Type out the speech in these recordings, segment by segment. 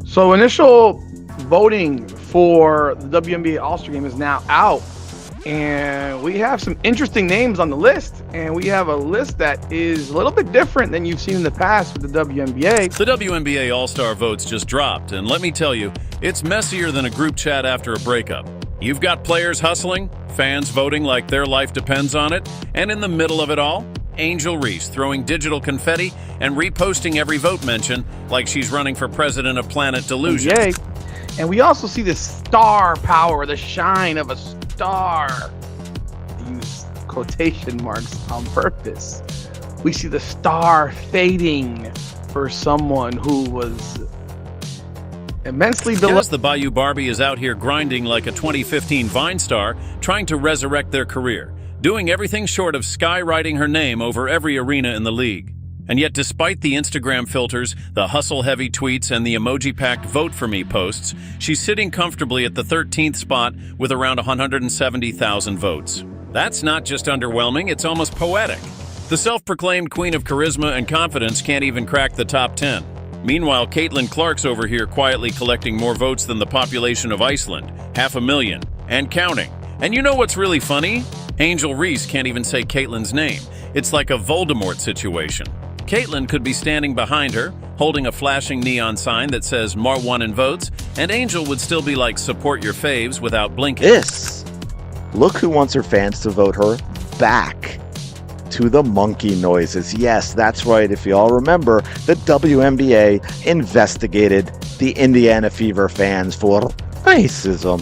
So initial voting for the WNBA All-Star Game is now out, and we have some interesting names on the list, and we have a list that is a little bit different than you've seen in the past with the WNBA. The WNBA All-Star votes just dropped, and let me tell you, it's messier than a group chat after a breakup. You've got players hustling, fans voting like their life depends on it, and in the middle of it all, Angel Reese throwing digital confetti and reposting every vote mention like she's running for president of Planet Delusion. Yay. And we also see the star power, the shine of a star. I use quotation marks on purpose. We see the star fading for someone who was immensely beloved. Yes, the Bayou Barbie is out here grinding like a 2015 Vine star, trying to resurrect their career, doing everything short of skywriting her name over every arena in the league. And yet, despite the Instagram filters, the hustle-heavy tweets, and the emoji-packed Vote For Me posts, she's sitting comfortably at the 13th spot with around 170,000 votes. That's not just underwhelming, it's almost poetic. The self-proclaimed queen of charisma and confidence can't even crack the top 10. Meanwhile, Caitlin Clark's over here quietly collecting more votes than the population of Iceland, 500,000, and counting. And you know what's really funny? Angel Reese can't even say Caitlin's name. It's like a Voldemort situation. Caitlin could be standing behind her, holding a flashing neon sign that says "More One in Votes," and Angel would still be like, "Support your faves," without blinking. Look who wants her fans to vote her back to the monkey noises. Yes, that's right. If you all remember, the WNBA investigated the Indiana Fever fans for racism.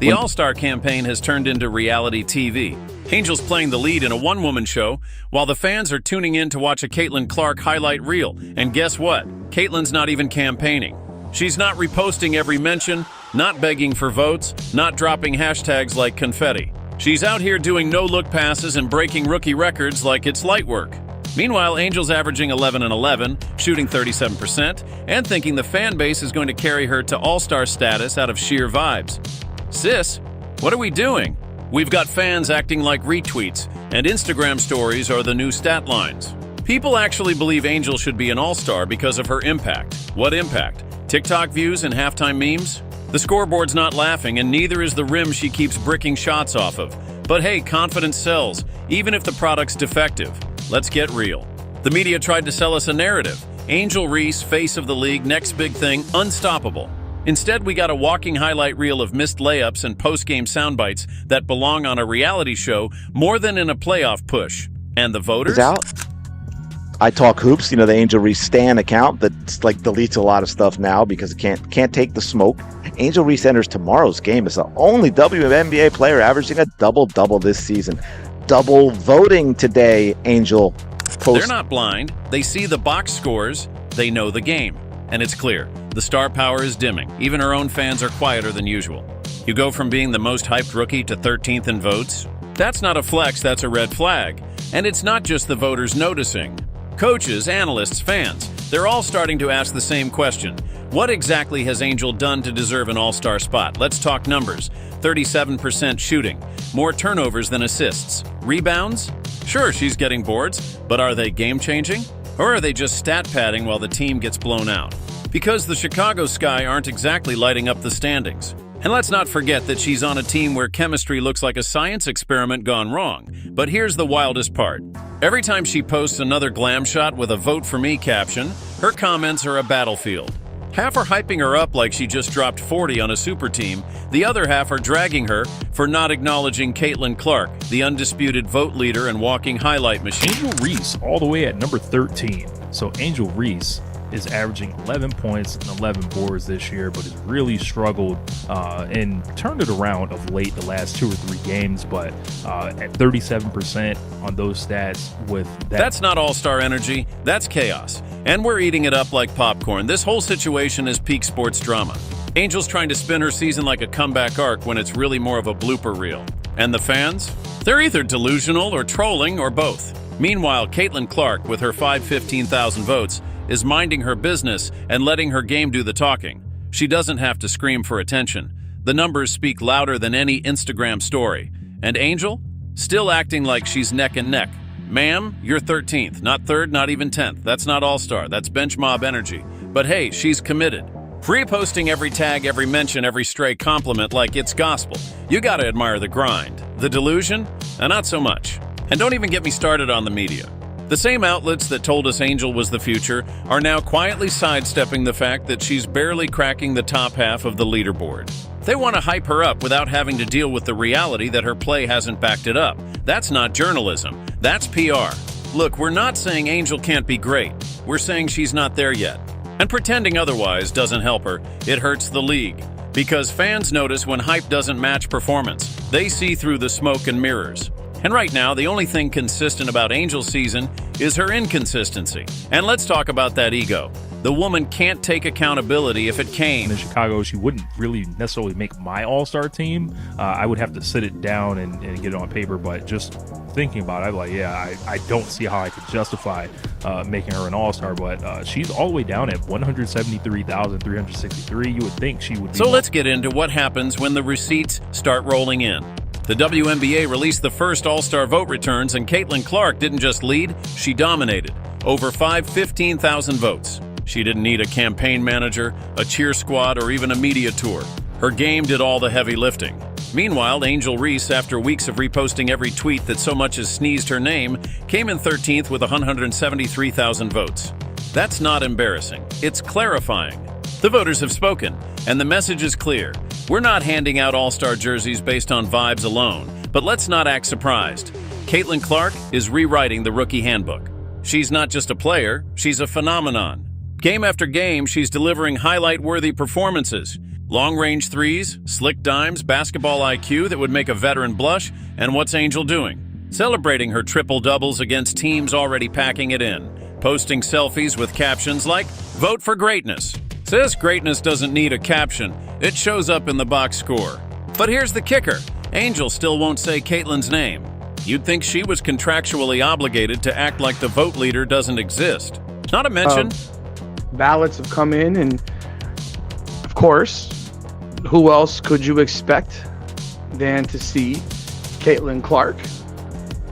The All-Star campaign has turned into reality TV. Angel's playing the lead in a one-woman show, while the fans are tuning in to watch a Caitlin Clark highlight reel. And guess what? Caitlin's not even campaigning. She's not reposting every mention, not begging for votes, not dropping hashtags like confetti. She's out here doing no-look passes and breaking rookie records like it's light work. Meanwhile, Angel's averaging 11 and 11, shooting 37%, and thinking the fan base is going to carry her to all-star status out of sheer vibes. Sis, what are we doing? We've got fans acting like retweets, and Instagram stories are the new stat lines. People actually believe Angel should be an all-star because of her impact. What impact? TikTok views and halftime memes? The scoreboard's not laughing, and neither is the rim she keeps bricking shots off of. But hey, confidence sells, even if the product's defective. Let's get real. The media tried to sell us a narrative. Angel Reese, face of the league, next big thing, unstoppable. Instead, we got a walking highlight reel of missed layups and post-game soundbites that belong on a reality show more than in a playoff push. And the voters? It's out. I Talk Hoops, the Angel Reese Stan account that's like deletes a lot of stuff now because it can't take the smoke. Angel Reese enters tomorrow's game as the only WNBA player averaging a double-double this season. Double voting today, Angel post. They're not blind. They see the box scores. They know the game. And it's clear. The star power is dimming. Even her own fans are quieter than usual. You go from being the most hyped rookie to 13th in votes? That's not a flex, that's a red flag. And it's not just the voters noticing. Coaches, analysts, fans, they're all starting to ask the same question. What exactly has Angel done to deserve an all-star spot? Let's talk numbers. 37% shooting. More turnovers than assists. Rebounds? Sure, she's getting boards, but are they game-changing? Or are they just stat padding while the team gets blown out? Because the Chicago Sky aren't exactly lighting up the standings. And let's not forget that she's on a team where chemistry looks like a science experiment gone wrong. But here's the wildest part. Every time she posts another glam shot with a "Vote For Me" caption, her comments are a battlefield. Half are hyping her up like she just dropped 40 on a super team. The other half are dragging her for not acknowledging Caitlin Clark, the undisputed vote leader and walking highlight machine. Angel Reese all the way at number 13. So Angel Reese is averaging 11 points and 11 boards this year, but has really struggled and turned it around of late the last 2 or 3 games, but at 37% on those stats with that. That's not all-star energy, that's chaos. And we're eating it up like popcorn. This whole situation is peak sports drama. Angel's trying to spin her season like a comeback arc when it's really more of a blooper reel. And the fans? They're either delusional or trolling or both. Meanwhile, Caitlin Clark, with her 15,000 votes, is minding her business and letting her game do the talking. She doesn't have to scream for attention. The numbers speak louder than any Instagram story. And Angel? Still acting like she's neck and neck. Ma'am, you're 13th, not 3rd, not even 10th. That's not all-star, that's bench mob energy. But hey, she's committed. Reposting every tag, every mention, every stray compliment like it's gospel. You gotta admire the grind. The delusion? Not so much. And don't even get me started on the media. The same outlets that told us Angel was the future are now quietly sidestepping the fact that she's barely cracking the top half of the leaderboard. They want to hype her up without having to deal with the reality that her play hasn't backed it up. That's not journalism. That's PR. Look, we're not saying Angel can't be great. We're saying she's not there yet. And pretending otherwise doesn't help her. It hurts the league. Because fans notice when hype doesn't match performance. They see through the smoke and mirrors. And right now, the only thing consistent about Angel's season is her inconsistency. And let's talk about that ego. The woman can't take accountability if it came. In Chicago, she wouldn't really necessarily make my all-star team. I would have to sit it down and get it on paper, but just thinking about it, I'm like, yeah, I don't see how I could justify making her an all-star, but she's all the way down at 173,363. You would think she would be. So let's get into what happens when the receipts start rolling in. The WNBA released the first All-Star vote returns, and Caitlin Clark didn't just lead, she dominated. Over 15,000 votes. She didn't need a campaign manager, a cheer squad, or even a media tour. Her game did all the heavy lifting. Meanwhile, Angel Reese, after weeks of reposting every tweet that so much as sneezed her name, came in 13th with 173,000 votes. That's not embarrassing. It's clarifying. The voters have spoken, and the message is clear. We're not handing out all-star jerseys based on vibes alone, but let's not act surprised. Caitlin Clark is rewriting the rookie handbook. She's not just a player, she's a phenomenon. Game after game, she's delivering highlight-worthy performances. Long-range threes, slick dimes, basketball IQ that would make a veteran blush, and what's Angel doing? Celebrating her triple-doubles against teams already packing it in. Posting selfies with captions like, "Vote for greatness." Says greatness doesn't need a caption. It shows up in the box score. But here's the kicker. Angel still won't say Caitlin's name. You'd think she was contractually obligated to act like the vote leader doesn't exist. Not to mention... ballots have come in, and of course, who else could you expect than to see Caitlin Clark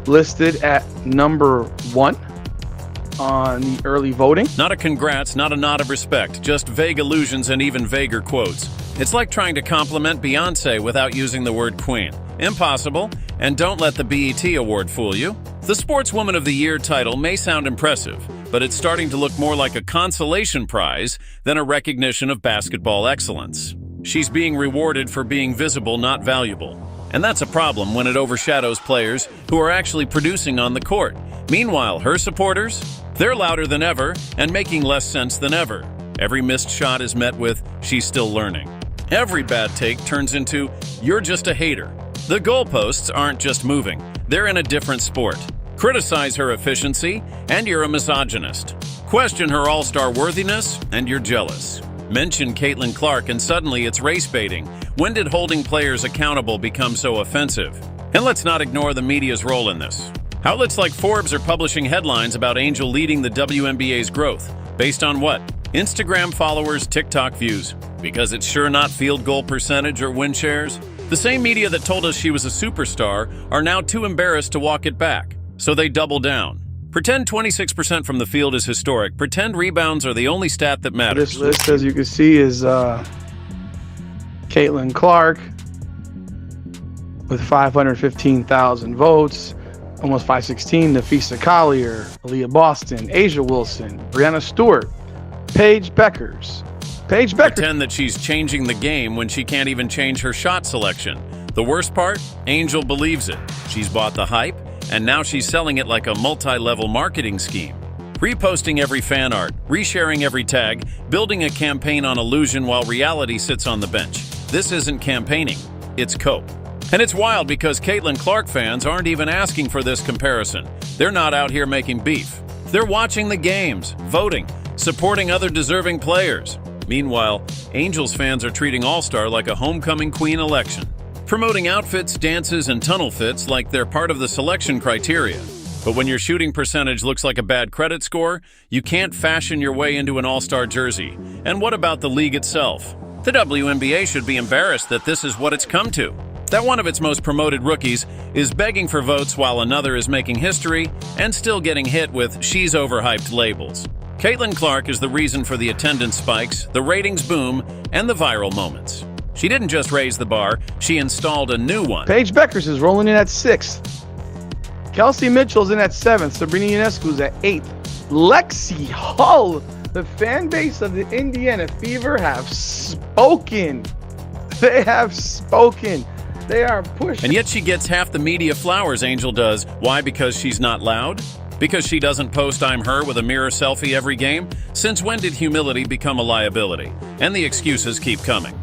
listed at number 1 on the early voting? Not a congrats, not a nod of respect, just vague allusions and even vaguer quotes. It's like trying to compliment Beyoncé without using the word queen. Impossible, and don't let the BET award fool you. The Sportswoman of the Year title may sound impressive, but it's starting to look more like a consolation prize than a recognition of basketball excellence. She's being rewarded for being visible, not valuable. And that's a problem when it overshadows players who are actually producing on the court. Meanwhile, her supporters, they're louder than ever and making less sense than ever. Every missed shot is met with, "She's still learning." Every bad take turns into, "You're just a hater." The goalposts aren't just moving, they're in a different sport. Criticize her efficiency, and you're a misogynist. Question her all-star worthiness, and you're jealous. Mention Caitlin Clark, and suddenly it's race baiting. When did holding players accountable become so offensive? And let's not ignore the media's role in this. Outlets like Forbes are publishing headlines about Angel leading the WNBA's growth. Based on what? Instagram followers, TikTok views. Because it's sure not field goal percentage or win shares? The same media that told us she was a superstar are now too embarrassed to walk it back. So they double down. Pretend 26% from the field is historic. Pretend rebounds are the only stat that matters. This list, as you can see, is Caitlin Clark with 515,000 votes. Almost 516, Nafisa Collier, Aaliyah Boston, Asia Wilson, Brianna Stewart, Paige Beckers. Pretend that she's changing the game when she can't even change her shot selection. The worst part? Angel believes it. She's bought the hype, and now she's selling it like a multi-level marketing scheme. Reposting every fan art, resharing every tag, building a campaign on illusion while reality sits on the bench. This isn't campaigning, it's cope. And it's wild because Caitlin Clark fans aren't even asking for this comparison. They're not out here making beef. They're watching the games, voting, supporting other deserving players. Meanwhile, Angels fans are treating All-Star like a homecoming queen election, promoting outfits, dances, and tunnel fits like they're part of the selection criteria. But when your shooting percentage looks like a bad credit score, you can't fashion your way into an All-Star jersey. And what about the league itself? The WNBA should be embarrassed that this is what it's come to. That one of its most promoted rookies is begging for votes while another is making history and still getting hit with "she's overhyped" labels. Caitlin Clark is the reason for the attendance spikes, the ratings boom, and the viral moments. She didn't just raise the bar, she installed a new one. Paige Beckers is rolling in at 6th. Kelsey Mitchell's in at 7th. Sabrina Ionescu's at 8th. Lexi Hull, the fan base of the Indiana Fever have spoken. They have spoken. They are pushing. And yet she gets half the media flowers Angel does. Why? Because she's not loud? Because she doesn't post "I'm her" with a mirror selfie every game? Since when did humility become a liability? And the excuses keep coming.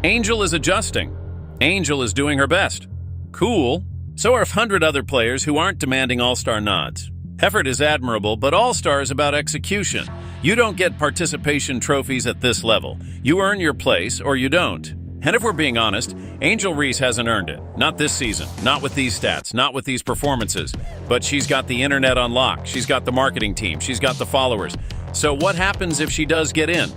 Angel is adjusting. Angel is doing her best. Cool. So are 100 other players who aren't demanding all-star nods. Effort is admirable, but all-star is about execution. You don't get participation trophies at this level. You earn your place or you don't. And if we're being honest, Angel Reese hasn't earned it. Not this season, not with these stats, not with these performances. But she's got the internet on lock. She's got the marketing team. She's got the followers. So what happens if she does get in?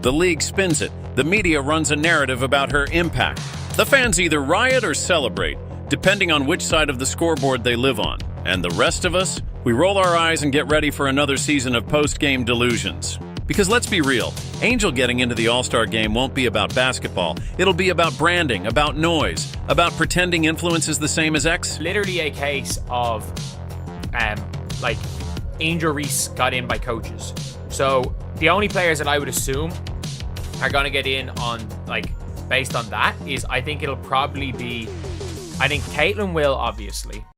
The league spins it. The media runs a narrative about her impact. The fans either riot or celebrate, depending on which side of the scoreboard they live on. And the rest of us, we roll our eyes and get ready for another season of post-game delusions. Because let's be real, Angel getting into the All-Star game won't be about basketball. It'll be about branding, about noise, about pretending influence is the same as X. Literally a case of, like, Angel Reese got in by coaches. So the only players that I would assume are going to get in on, like, based on that is I think it'll probably be, I think Caitlin will, obviously.